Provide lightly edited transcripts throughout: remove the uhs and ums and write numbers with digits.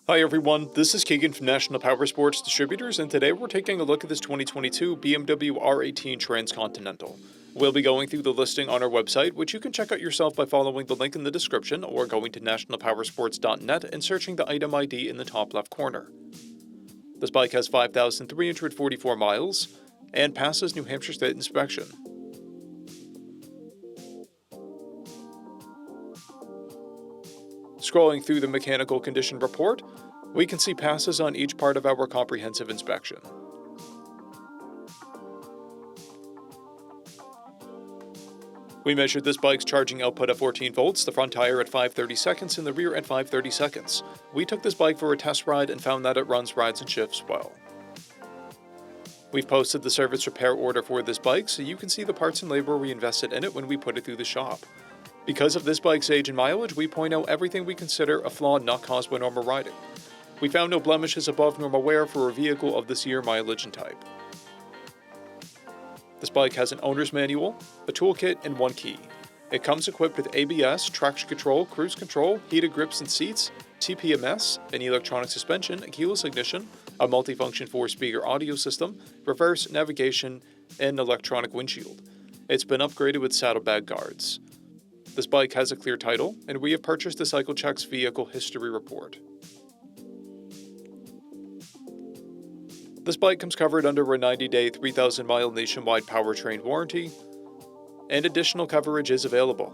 Hi everyone, this is Keegan from National Powersports Distributors, and today we're taking a look at this 2022 BMW R18 TRANSCONTINENTAL. We'll be going through the listing on our website, which you can check out yourself by following the link in the description or going to nationalpowersports.net and searching the item ID in the top left corner. This bike has 5,344 miles and passes New Hampshire State inspection. Scrolling through the mechanical condition report, we can see passes on each part of our comprehensive inspection. We measured this bike's charging output at 14 volts, the front tire at 530 seconds, and the rear at 530 seconds. We took this bike for a test ride and found that it runs, rides, and shifts well. We've posted the service repair order for this bike so you can see the parts and labor we invested in it when we put it through the shop. Because of this bike's age and mileage, we point out everything we consider a flaw not caused by normal riding. We found no blemishes above normal wear for a vehicle of this year, mileage, and type. This bike has an owner's manual, a toolkit, and one key. It comes equipped with ABS, traction control, cruise control, heated grips and seats, TPMS, an electronic suspension, a keyless ignition, a multifunction 4-speaker audio system, reverse navigation, and an electronic windshield. It's been upgraded with saddlebag guards. This bike has a clear title, and we have purchased the CycleCheck's vehicle history report. This bike comes covered under a 90-day, 3,000-mile nationwide powertrain warranty, and additional coverage is available.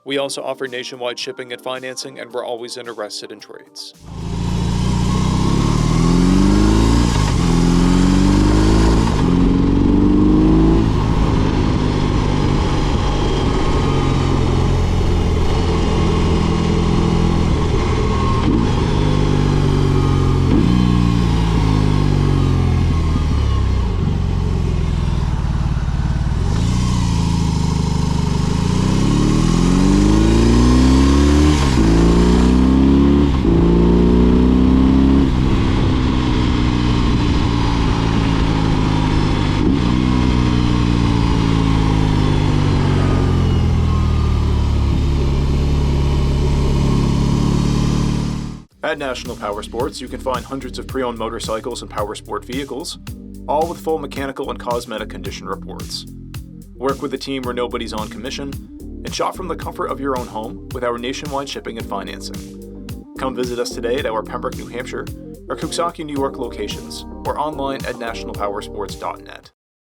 We also offer nationwide shipping and financing, and we're always interested in trades. At National Powersports, you can find hundreds of pre-owned motorcycles and powersport vehicles, all with full mechanical and cosmetic condition reports. Work with a team where nobody's on commission, and shop from the comfort of your own home with our nationwide shipping and financing. Come visit us today at our Pembroke, New Hampshire, or Coxsackie, New York locations, or online at nationalpowersports.net.